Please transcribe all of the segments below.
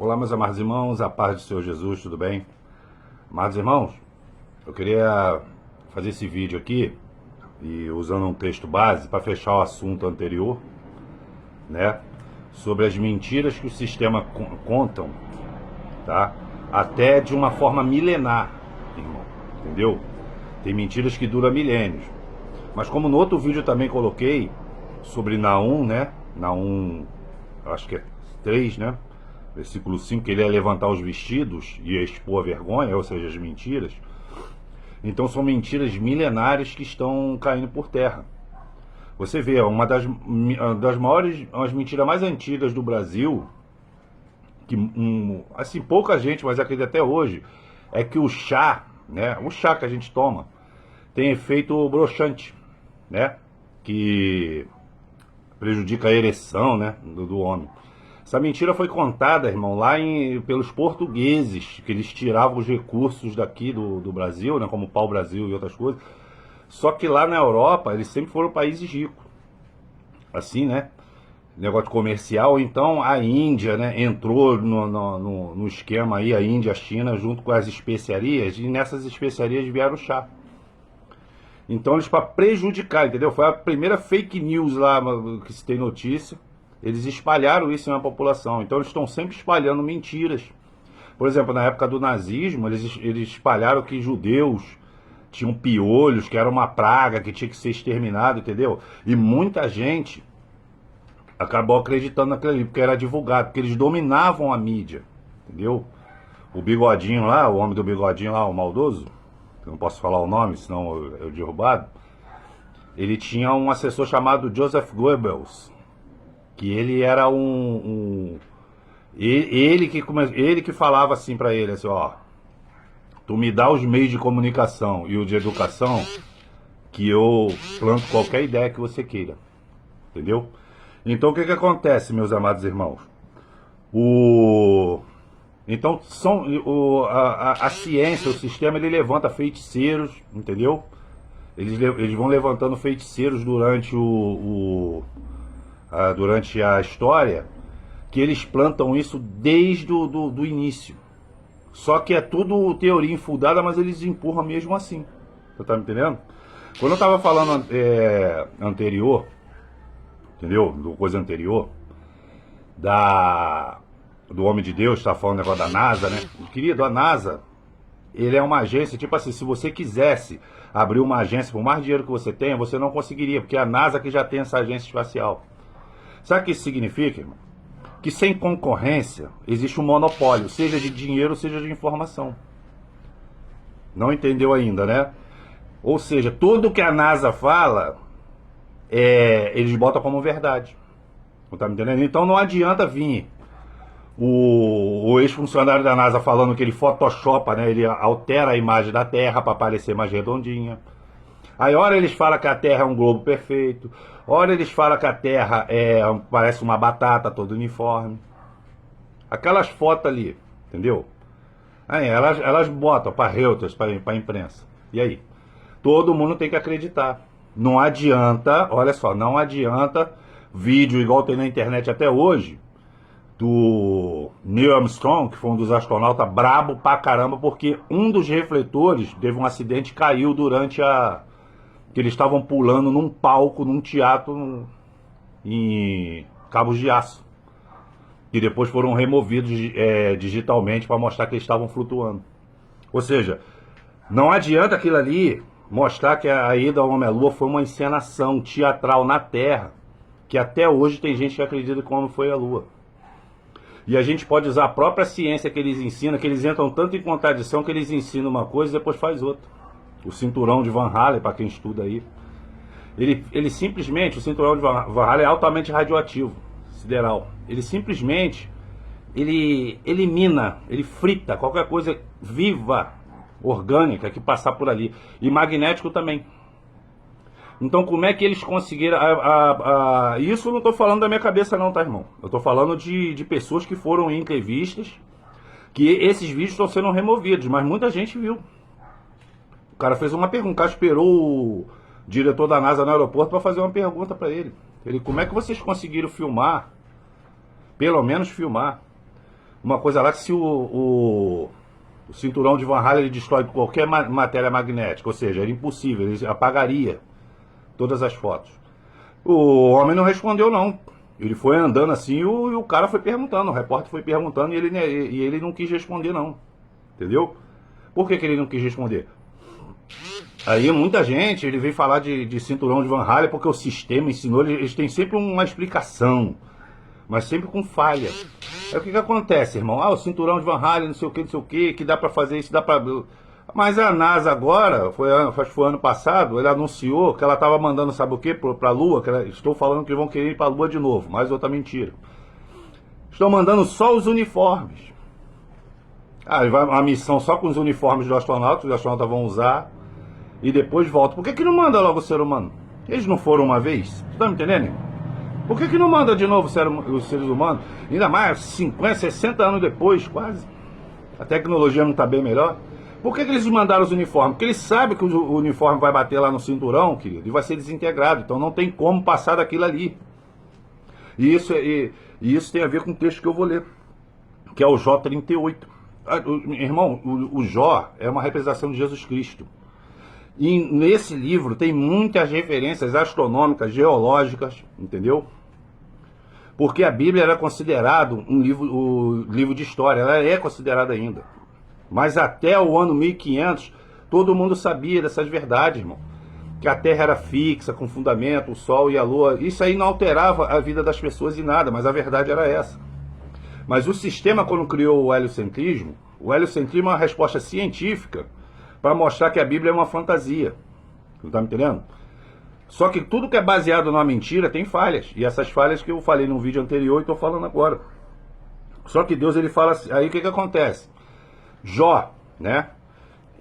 Olá, meus amados irmãos, a paz do Senhor Jesus, tudo bem? Amados irmãos, eu queria fazer esse vídeo aqui e usando um texto base para fechar o assunto anterior, né? Sobre as mentiras que o sistema contam, tá? Até de uma forma milenar, irmão, entendeu? Tem mentiras que duram milênios. Mas como no outro vídeo eu também coloquei sobre Naum, né? Naum, acho que é 3, né? Versículo 5, que ele ia levantar os vestidos e ia expor a vergonha, ou seja, as mentiras. Então são mentiras milenares que estão caindo por terra. Você vê, uma das maiores, as mentiras mais antigas do Brasil, que assim, pouca gente, mas acredito até hoje, é que o chá, né, o chá que a gente toma, tem efeito broxante, né, que prejudica a ereção, né, do homem. Essa mentira foi contada, irmão, pelos portugueses, que eles tiravam os recursos daqui do Brasil, né, como o pau-brasil e outras coisas. Só que lá na Europa, eles sempre foram países ricos. Assim, né? Negócio comercial. Então, a Índia, né, entrou no esquema aí, a Índia, a China, junto com as especiarias, e nessas especiarias vieram o chá. Então, eles, para prejudicar, entendeu? Foi a primeira fake news lá que se tem notícia. Eles espalharam isso na população. Então eles estão sempre espalhando mentiras. Por exemplo, na época do nazismo, eles espalharam que judeus tinham piolhos, que era uma praga, que tinha que ser exterminado, entendeu? E muita gente acabou acreditando naquilo ali, porque era divulgado, porque eles dominavam a mídia, entendeu? O bigodinho lá, o homem do bigodinho lá, o maldoso, eu não posso falar o nome, senão eu derrubado, ele tinha um assessor chamado Joseph Goebbels, que ele era ele que falava assim pra ele, assim, ó, tu me dá os meios de comunicação e o de educação que eu planto qualquer ideia que você queira, entendeu? Então o que acontece, meus amados irmãos? Então a ciência, o sistema, ele levanta feiticeiros, entendeu? Eles vão levantando feiticeiros durante a história, que eles plantam isso desde do início. Só que é tudo teoria infundada, mas eles empurram mesmo assim. Você tá me entendendo? Quando eu estava falando anterior, entendeu? Do coisa anterior, do Homem de Deus, tá falando negócio da NASA, né? Querido, a NASA, ele é uma agência, tipo assim, se você quisesse abrir uma agência, por mais dinheiro que você tenha, você não conseguiria, porque é a NASA que já tem essa agência espacial. Sabe o que isso significa, irmão? Que sem concorrência existe um monopólio, seja de dinheiro, seja de informação. Não entendeu ainda, né? Ou seja, tudo que a NASA fala, eles botam como verdade. Não tá me entendendo? Então não adianta vir o ex-funcionário da NASA falando que ele photoshopa, né? Ele altera a imagem da Terra para parecer mais redondinha. Aí, ora eles falam que a Terra é um globo perfeito, ora eles falam que a Terra parece uma batata toda uniforme. Aquelas fotos ali, entendeu? Aí, elas botam para Reuters, para a imprensa. E aí? Todo mundo tem que acreditar. Não adianta, olha só, não adianta vídeo igual tem na internet até hoje, do Neil Armstrong, que foi um dos astronautas brabo pra caramba, porque um dos refletores teve um acidente e caiu durante que eles estavam pulando num palco, num teatro em cabos de aço. E depois foram removidos digitalmente para mostrar que eles estavam flutuando. Ou seja, não adianta aquilo ali mostrar que a ida ao Homem à Lua foi uma encenação teatral na Terra, que até hoje tem gente que acredita como foi a Lua. E a gente pode usar a própria ciência que eles ensinam, que eles entram tanto em contradição que eles ensinam uma coisa e depois faz outra. O cinturão de Van Halen, para quem estuda aí, ele simplesmente, o cinturão de Van Halen é altamente radioativo, sideral. Ele simplesmente, ele elimina, ele frita qualquer coisa viva, orgânica que passar por ali. E magnético também. Então como é que eles conseguiram... Isso eu não estou falando da minha cabeça não, tá, irmão? Eu estou falando de pessoas que foram em entrevistas, que esses vídeos estão sendo removidos, mas muita gente viu. O cara fez uma pergunta, o cara esperou o diretor da NASA no aeroporto para fazer uma pergunta para ele. Como é que vocês conseguiram filmar, pelo menos filmar, uma coisa lá que se o cinturão de Van Halen ele destrói qualquer matéria magnética, ou seja, era impossível, ele apagaria todas as fotos. O homem não respondeu não. Ele foi andando assim e o cara foi perguntando, o repórter foi perguntando e ele não quis responder não. Entendeu? Por que ele não quis responder? Aí muita gente, ele veio falar de cinturão de Van Halen porque o sistema ensinou, eles têm sempre uma explicação, mas sempre com falha. Aí o que acontece, irmão? O cinturão de Van Halen, não sei o que dá pra fazer isso, dá pra... Mas a NASA agora, acho que foi ano passado, ele anunciou que ela estava mandando, sabe o que, para a Lua, estou falando que vão querer ir para a Lua de novo, mais outra mentira. Estão mandando só os uniformes. Vai uma missão só com os uniformes dos astronautas, os astronautas vão usar, e depois volta. Por que não manda logo o ser humano? Eles não foram uma vez? Tu tá me entendendo? Por que não manda de novo os seres humanos? Ainda mais 50, 60 anos depois, quase. A tecnologia não está bem melhor. Por que eles mandaram os uniformes? Porque eles sabem que o uniforme vai bater lá no cinturão, querido, e vai ser desintegrado. Então não tem como passar daquilo ali. E isso tem a ver com o texto que eu vou ler, que é o Jó 38. Irmão, o Jó é uma representação de Jesus Cristo. E nesse livro tem muitas referências astronômicas, geológicas, entendeu? Porque a Bíblia era considerado o livro de história, ela é considerada ainda. Mas até o ano 1500, todo mundo sabia dessas verdades, irmão. Que a Terra era fixa, com fundamento, o Sol e a Lua. Isso aí não alterava a vida das pessoas em nada, mas a verdade era essa. Mas o sistema, quando criou o heliocentrismo é uma resposta científica para mostrar que a Bíblia é uma fantasia. Não está me entendendo? Só que tudo que é baseado numa mentira tem falhas. E essas falhas que eu falei no vídeo anterior e estou falando agora. Só que Deus, ele fala assim, aí o que acontece? Jó, né?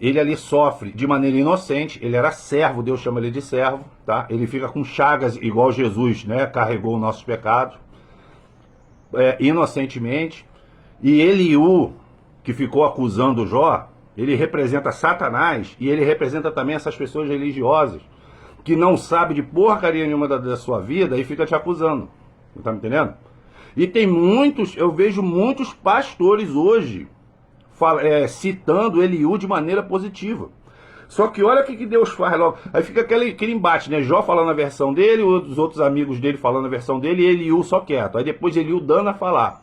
Ele ali sofre de maneira inocente, ele era servo, Deus chama ele de servo, tá? Ele fica com chagas igual Jesus, né? Carregou os nossos pecados, inocentemente. E Eliú, que ficou acusando Jó, ele representa Satanás e ele representa também essas pessoas religiosas que não sabem de porcaria nenhuma da sua vida e fica te acusando. Não tá me entendendo? E tem muitos, eu vejo muitos pastores hoje citando Eliú de maneira positiva. Só que olha o que Deus faz logo. Aí fica aquele embate, né? Jó falando a versão dele, os outros amigos dele falando a versão dele, e Eliú só quieto. Aí depois Eliú dando a falar.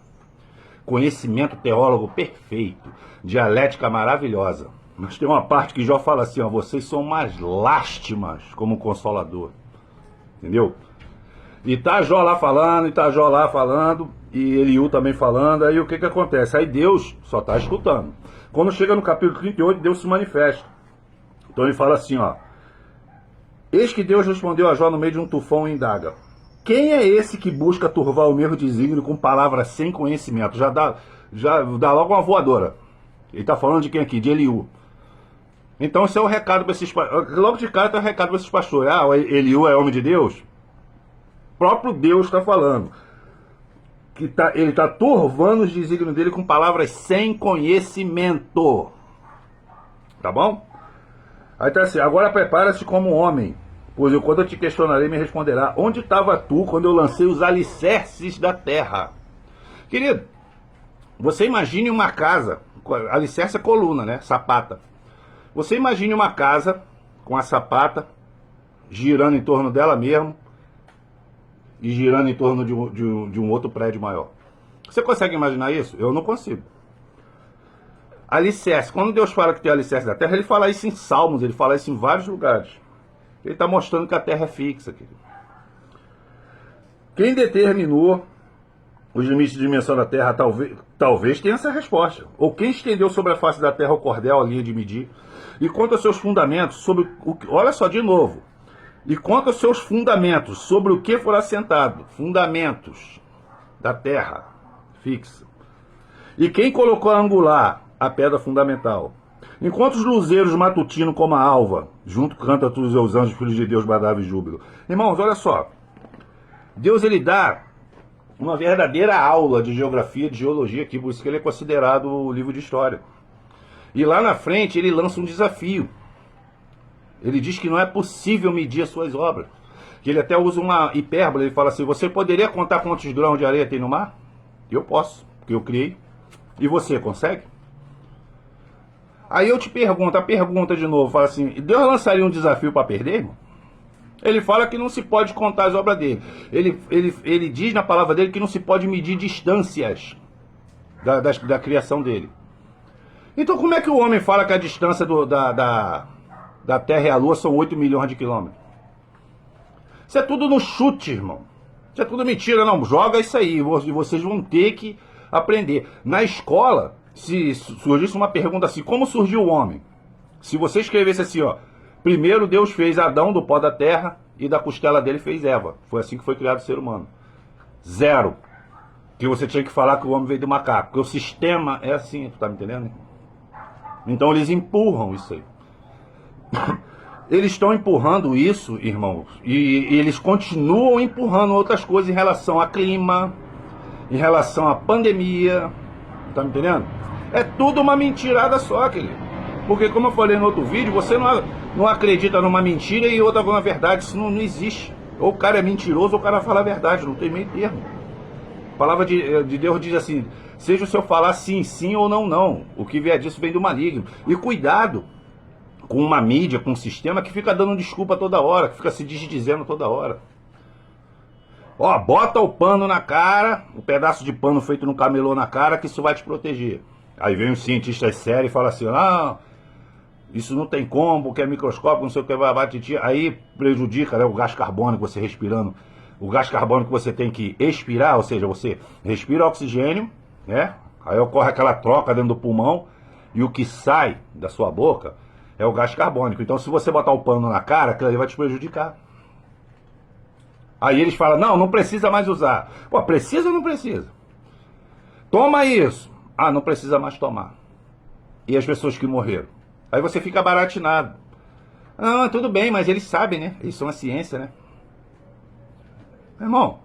Conhecimento teólogo perfeito, dialética maravilhosa. Mas tem uma parte que Jó fala assim, ó, vocês são umas lástimas como consolador. Entendeu? E tá Jó lá falando, e Eliú também falando, aí o que acontece? Aí Deus só tá escutando. Quando chega no capítulo 38, Deus se manifesta. Então ele fala assim, ó. Eis que Deus respondeu a Jó no meio de um tufão e indaga. Quem é esse que busca turvar o meu desígnio com palavras sem conhecimento? Já dá logo uma voadora. Ele tá falando de quem aqui? De Eliú. Então esse é o recado para esses pastores. Logo de cara tem o recado para esses pastores. Eliú é homem de Deus? O próprio Deus está falando. Que ele está turvando os desígnios dele com palavras sem conhecimento. Tá bom? Aí tá assim, agora prepara-se como homem, pois quando eu te questionarei, me responderá, onde estava tu quando eu lancei os alicerces da terra? Querido, você imagine uma casa, alicerce é coluna, né? Sapata. Você imagine uma casa com a sapata girando em torno dela mesmo e girando em torno de um outro prédio maior. Você consegue imaginar isso? Eu não consigo. Alicerce. Quando Deus fala que tem alicerce da terra, ele fala isso em Salmos, ele fala isso em vários lugares. Ele está mostrando que a terra é fixa, querido. Quem determinou os limites de dimensão da terra talvez tenha essa resposta. Ou quem estendeu sobre a face da terra o cordel, a linha de medir. E quanto aos seus fundamentos, sobre o que... Olha só, de novo. E quanto aos seus fundamentos, sobre o que for assentado. Fundamentos da terra fixa. E quem colocou a angular, a pedra fundamental. Enquanto os luzeiros matutinos como a alva, junto canta todos os anjos, filhos de Deus, bradava e júbilo. Irmãos, olha só. Deus, ele dá uma verdadeira aula de geografia, de geologia aqui, por isso que ele é considerado o livro de história. E lá na frente ele lança um desafio. Ele diz que não é possível medir as suas obras. Que ele até usa uma hipérbole, ele fala assim, você poderia contar quantos grãos de areia tem no mar? Eu posso, porque eu criei. E você consegue? Aí eu te pergunto, a pergunta de novo, fala assim, Deus lançaria um desafio para perder, irmão? Ele fala que não se pode contar as obras dele. Ele diz na palavra dele que não se pode medir distâncias da criação dele. Então como é que o homem fala que a distância da Terra e a Lua são 8 milhões de quilômetros? Isso é tudo no chute, irmão. Isso é tudo mentira, não. Joga isso aí. E vocês vão ter que aprender. Na escola, se surgisse uma pergunta assim, como surgiu o homem? Se você escrevesse assim, ó, primeiro Deus fez Adão do pó da terra e da costela dele fez Eva. Foi assim que foi criado o ser humano. Zero. Que você tinha que falar que o homem veio do macaco. Porque o sistema é assim, tu tá me entendendo? Então eles empurram isso aí. Eles estão empurrando isso, irmãos, e eles continuam empurrando outras coisas em relação a clima, em relação à pandemia, tá me entendendo? É tudo uma mentirada só, querido. Porque como eu falei no outro vídeo, você não acredita numa mentira e outra numa verdade, isso não existe. Ou o cara é mentiroso ou o cara fala a verdade, não tem meio termo. A palavra de Deus diz assim, seja o seu falar sim, sim ou não, não. O que vier disso vem do maligno. E cuidado com uma mídia, com um sistema que fica dando desculpa toda hora, que fica se desdizendo toda hora. Ó, bota o pano na cara, um pedaço de pano feito no camelô na cara, que isso vai te proteger. Aí vem um cientista sério e fala assim, ah, isso não tem como, porque é microscópio, não sei o que, vai bater. Aí prejudica, né, o gás carbônico, você respirando. O gás carbônico você tem que expirar, ou seja, você respira oxigênio, né? Aí ocorre aquela troca dentro do pulmão, e o que sai da sua boca é o gás carbônico. Então se você botar o pano na cara, aquilo ali vai te prejudicar. Aí eles falam, não precisa mais usar. Pô, precisa ou não precisa? Toma isso. Ah, não precisa mais tomar. E as pessoas que morreram? Aí você fica baratinado. Ah, tudo bem, mas eles sabem, né? Eles são a ciência, né? Irmão,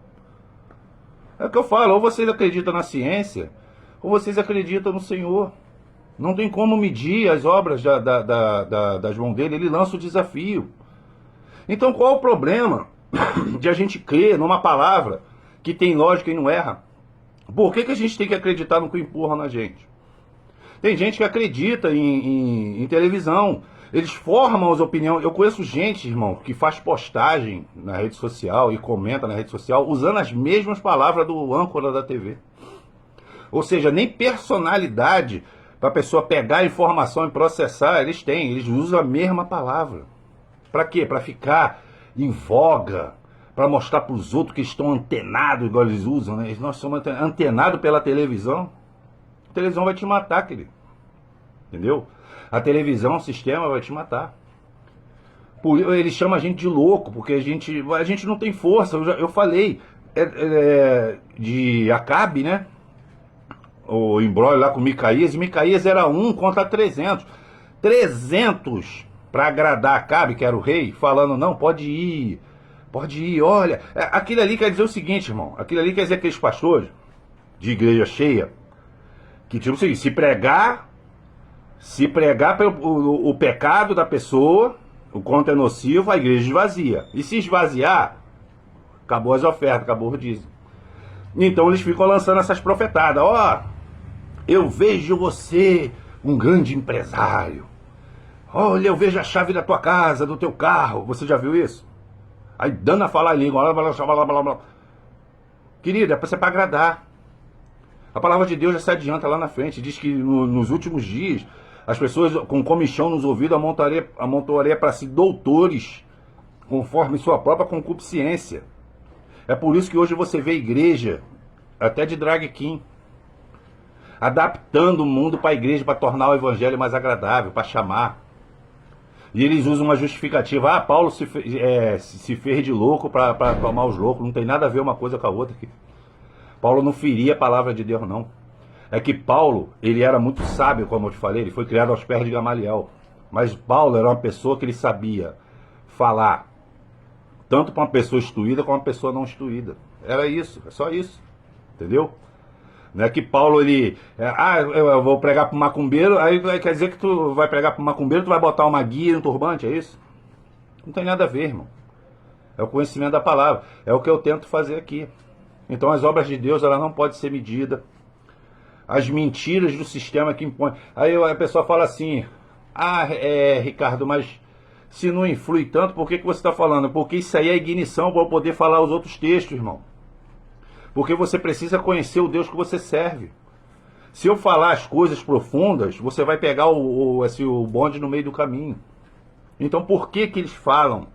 é o que eu falo, ou vocês acreditam na ciência, ou vocês acreditam no Senhor. Não tem como medir as obras das mãos dele, ele lança o desafio. Então qual o problema de a gente crer numa palavra que tem lógica e não erra? Por que a gente tem que acreditar no que empurram na gente? Tem gente que acredita em televisão, eles formam as opiniões. Eu conheço gente, irmão, que faz postagem na rede social e comenta na rede social usando as mesmas palavras do âncora da TV. Ou seja, nem personalidade para a pessoa pegar a informação e processar, eles têm, eles usam a mesma palavra. Para quê? Para ficar em voga, para mostrar para os outros que estão antenados, igual eles usam, né? Nós somos antenados pela televisão. A televisão vai te matar, querido. Entendeu? A televisão, o sistema vai te matar. Ele chama a gente de louco, porque a gente não tem força. Eu falei de Acabe, né? O embrólio lá com Micaías, e Micaías era 1 contra 300. 300 para agradar Acabe, que era o rei, falando, não, pode ir, olha. Aquilo ali quer dizer o seguinte, irmão, aquilo ali quer dizer aqueles pastores de igreja cheia, que tipo assim, se pregar o pecado da pessoa, o quanto é nocivo, a igreja esvazia. E se esvaziar, acabou as ofertas, acabou o dízimo. Então eles ficam lançando essas profetadas. Ó, eu vejo você um grande empresário. Olha, eu vejo a chave da tua casa, do teu carro. Você já viu isso? Aí dando a falar em língua. Blá, blá, blá. Querido, é para agradar. A palavra de Deus já se adianta lá na frente. Diz que nos últimos dias, as pessoas com comichão nos ouvidos amontoaria para si doutores, conforme sua própria concupiscência. É por isso que hoje você vê igreja, até de drag king, adaptando o mundo para a igreja, para tornar o evangelho mais agradável, para chamar. E eles usam uma justificativa. Ah, Paulo se fez de louco para tomar os loucos. Não tem nada a ver uma coisa com a outra aqui. Paulo não feria a palavra de Deus, não. É que Paulo, ele era muito sábio, como eu te falei. Ele foi criado aos pés de Gamaliel. Mas Paulo era uma pessoa que ele sabia falar tanto para uma pessoa instruída como uma pessoa não instruída. Era isso, é só isso. Entendeu? Não é que Paulo, eu vou pregar para o macumbeiro, aí quer dizer que tu vai pregar para o macumbeiro, tu vai botar uma guia e um turbante, é isso? Não tem nada a ver, irmão. É o conhecimento da palavra. É o que eu tento fazer aqui. Então as obras de Deus, ela não pode ser medida. as mentiras do sistema que impõe. Aí a pessoa fala assim, Ricardo, mas se não influi tanto, por que você está falando? Porque isso aí é ignição para eu poder falar os outros textos, irmão. Porque você precisa conhecer o Deus que você serve. Se eu falar as coisas profundas, você vai pegar o bonde no meio do caminho. Então por que eles falam?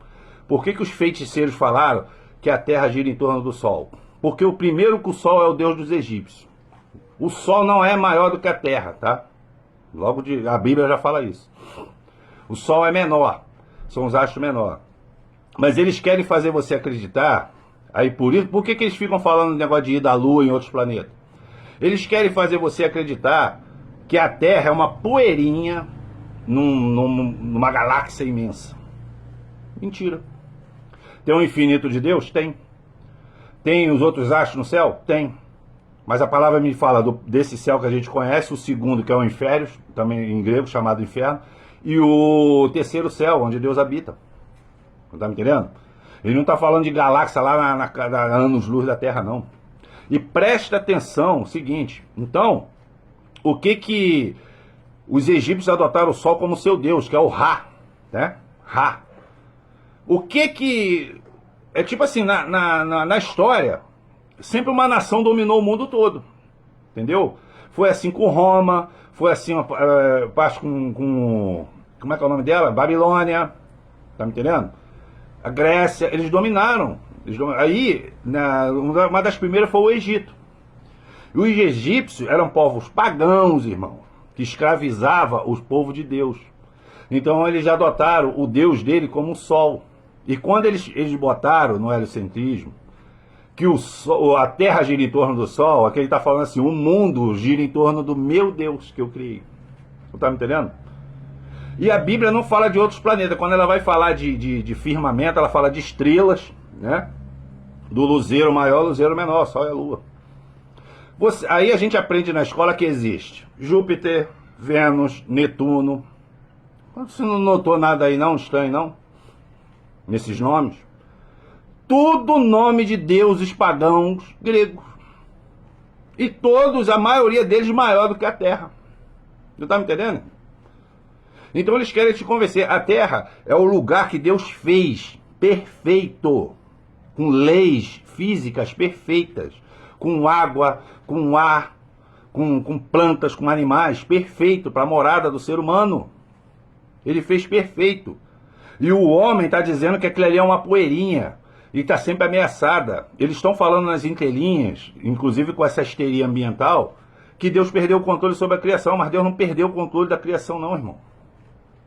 Por que os feiticeiros falaram que a terra gira em torno do sol? Porque o primeiro que o sol é o Deus dos egípcios. O sol não é maior do que a terra, tá? A Bíblia já fala isso. O sol é menor, são os astros menores. Mas eles querem fazer você acreditar, aí por que eles ficam falando do negócio de ir da Lua em outros planetas? Eles querem fazer você acreditar que a Terra é uma poeirinha numa galáxia imensa. Mentira. Tem um infinito de Deus? Tem. Tem os outros astros no céu? Tem. Mas a palavra me fala desse céu que a gente conhece, o segundo, que é o Inférios, também em grego chamado inferno, e o terceiro céu, onde Deus habita. Não tá me entendendo? Ele não está falando de galáxia lá na anos-luz da Terra, não. E presta atenção, o seguinte, então, o que os egípcios adotaram o sol como seu Deus, que é o Ra, né? Ra. O que é tipo assim, na história, sempre uma nação dominou o mundo todo, entendeu? Foi assim com Roma, foi assim parte com como é que é o nome dela? Babilônia, tá me entendendo? A Grécia, eles dominaram. Aí, uma das primeiras foi o Egito. E os egípcios eram povos pagãos, irmão, que escravizavam os povos de Deus. Então eles adotaram o Deus dele como o sol. E quando eles botaram no heliocentrismo, que a Terra gira em torno do Sol, aqui ele está falando assim, o mundo gira em torno do meu Deus que eu criei. Você está me entendendo? E a Bíblia não fala de outros planetas. Quando ela vai falar de firmamento, ela fala de estrelas, né? Do luzeiro maior, luzeiro menor, Sol e a Lua. Aí a gente aprende na escola que existe Júpiter, Vênus, Netuno. Você não notou nada aí não, estranho não? Nesses nomes? Tudo nome de deuses pagãos gregos. E todos, a maioria deles, maior do que a Terra. Você está me entendendo? Então eles querem te convencer. A Terra é o lugar que Deus fez perfeito, com leis físicas perfeitas, com água, com ar, com plantas, com animais, perfeito para a morada do ser humano. Ele fez perfeito. E o homem está dizendo que aquilo ali é uma poeirinha e está sempre ameaçada. Eles estão falando nas entrelinhas, inclusive com essa histeria ambiental, que Deus perdeu o controle sobre a criação, mas Deus não perdeu o controle da criação não, irmão.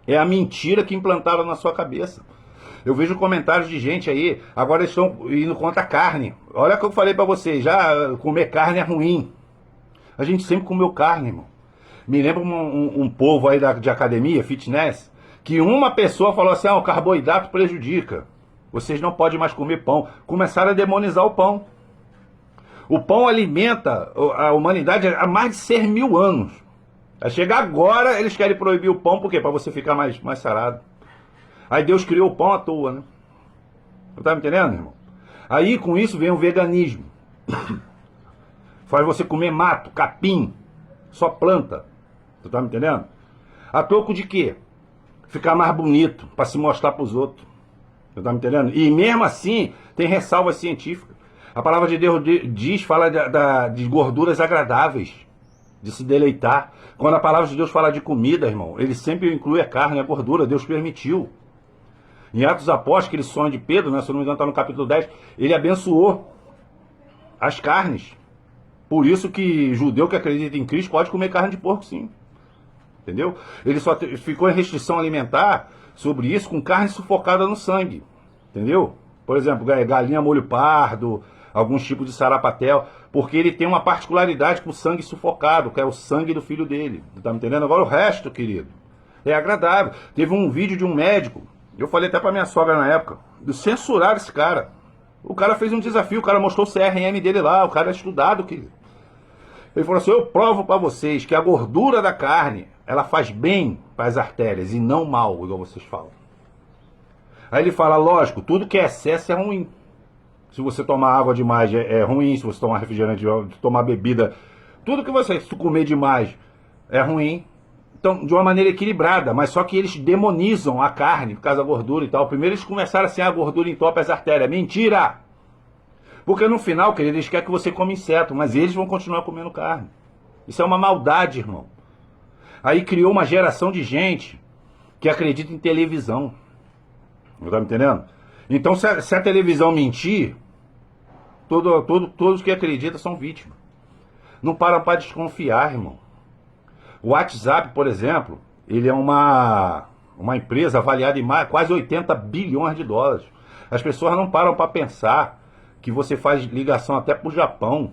É a mentira que implantaram na sua cabeça. Eu vejo comentários de gente aí, agora eles estão indo contra a carne. Olha o que eu falei para vocês, já comer carne é ruim. A gente sempre comeu carne, irmão. Me lembra um povo aí de academia, fitness, que uma pessoa falou assim, o carboidrato prejudica. Vocês não podem mais comer pão. Começaram a demonizar o pão. O pão alimenta a humanidade há mais de 6 mil anos. Aí chega agora, eles querem proibir o pão, por quê? Para você ficar mais sarado. Aí Deus criou o pão à toa, né? Não tá me entendendo, irmão? Aí com isso vem o veganismo. Faz você comer mato, capim, só planta. Tu tá me entendendo? A troco de quê? Ficar mais bonito, para se mostrar para os outros. Tu tá me entendendo? E mesmo assim, tem ressalvas científicas. A palavra de Deus fala de gorduras agradáveis, de se deleitar. Quando a palavra de Deus fala de comida, irmão, ele sempre inclui a carne, a gordura, Deus permitiu. Em Atos dos Apóstolos, aquele sonho de Pedro, né, se eu não me engano está no capítulo 10, ele abençoou as carnes. Por isso que judeu que acredita em Cristo pode comer carne de porco, sim. Entendeu? Ele só ficou em restrição alimentar sobre isso com carne sufocada no sangue. Entendeu? Por exemplo, galinha molho pardo, alguns tipos de sarapatel, porque ele tem uma particularidade com o sangue sufocado, que é o sangue do filho dele. Tá me entendendo? Agora o resto, querido, é agradável. Teve um vídeo de um médico, eu falei até pra minha sogra na época, de censurar esse cara. O cara fez um desafio, o cara mostrou o CRM dele lá, o cara é estudado, querido. Ele falou assim, eu provo pra vocês que a gordura da carne, ela faz bem para as artérias e não mal, igual vocês falam. Aí ele fala, lógico, tudo que é excesso é ruim. Se você tomar água demais é ruim, se você tomar refrigerante, tomar bebida tudo que você, se tu comer demais, é ruim. Então, de uma maneira equilibrada, mas só que eles demonizam a carne por causa da gordura e tal. Primeiro eles começaram assim, a gordura entope as artérias. Mentira! Porque no final, querido, eles querem que você coma inseto, mas eles vão continuar comendo carne. Isso é uma maldade, irmão. Aí criou uma geração de gente que acredita em televisão. Não tá me entendendo? Então, se a televisão mentir, todos que acreditam são vítimas. Não param para desconfiar, irmão. O WhatsApp, por exemplo, ele é uma empresa avaliada em quase 80 bilhões de dólares. As pessoas não param para pensar que você faz ligação até para o Japão,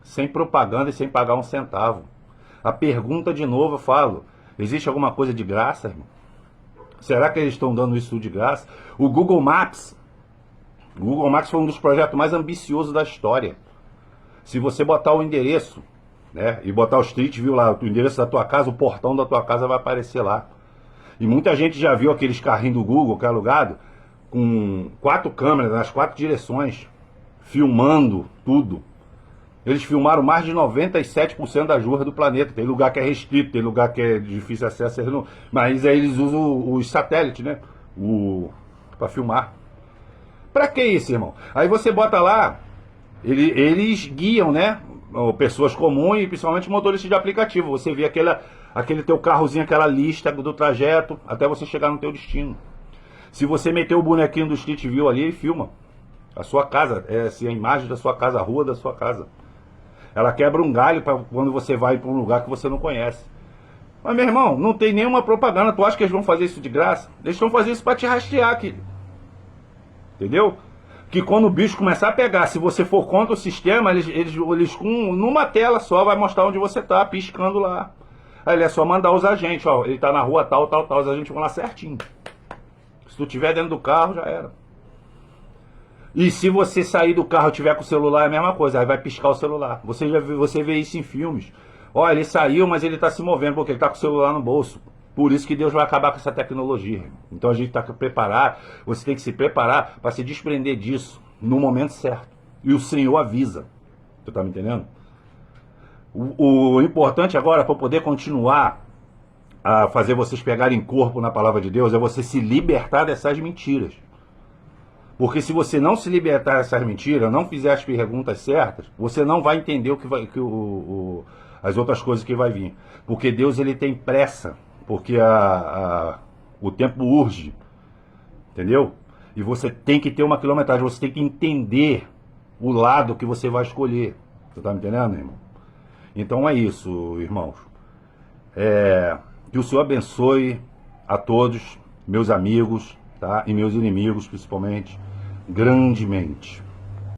sem propaganda e sem pagar um centavo. A pergunta, de novo, eu falo, existe alguma coisa de graça, irmão? Será que eles estão dando isso de graça? O Google Maps foi um dos projetos mais ambiciosos da história. Se você botar o endereço, né, e botar o Street View lá, o endereço da tua casa, o portão da tua casa vai aparecer lá. E muita gente já viu aqueles carrinhos do Google que é alugado, com 4 câmeras nas 4 direções, filmando tudo. Eles filmaram mais de 97% das ruas do planeta. Tem lugar que é restrito, tem lugar que é de difícil acesso, mas aí eles usam os satélites, né, para filmar. Pra que isso, irmão? Aí você bota lá, eles guiam, né, pessoas comuns e principalmente motoristas de aplicativo. Você vê aquele teu carrozinho, aquela lista do trajeto, até você chegar no teu destino. Se você meter o bonequinho do Street View ali, ele filma a sua casa, assim, a imagem da sua casa, a rua da sua casa. Ela quebra um galho para quando você vai para um lugar que você não conhece. Mas, meu irmão, não tem nenhuma propaganda. Tu acha que eles vão fazer isso de graça? Eles estão fazendo isso para te rastrear aqui. Entendeu? Que quando o bicho começar a pegar, se você for contra o sistema, eles numa tela só vai mostrar onde você tá, piscando lá. Aí ele é só mandar os agentes, ó, ele tá na rua tal, os agentes vão lá certinho. Se tu tiver dentro do carro, já era. E se você sair do carro e tiver com o celular, é a mesma coisa, aí vai piscar o celular. Você vê isso em filmes. Ó, ele saiu, mas ele tá se movendo, porque ele tá com o celular no bolso. Por isso que Deus vai acabar com essa tecnologia. Então a gente está preparado, você tem que se preparar para se desprender disso no momento certo. E o Senhor avisa. Tu tá me entendendo? O importante agora, para poder continuar a fazer vocês pegarem corpo na palavra de Deus, é você se libertar dessas mentiras. Porque se você não se libertar dessas mentiras, não fizer as perguntas certas, você não vai entender as outras coisas que vai vir. Porque Deus, ele tem pressa. Porque o tempo urge, entendeu? E você tem que ter uma quilometragem, você tem que entender o lado que você vai escolher. Você tá me entendendo, irmão? Então é isso, irmãos. Que o Senhor abençoe a todos, meus amigos, tá? E meus inimigos, principalmente, grandemente.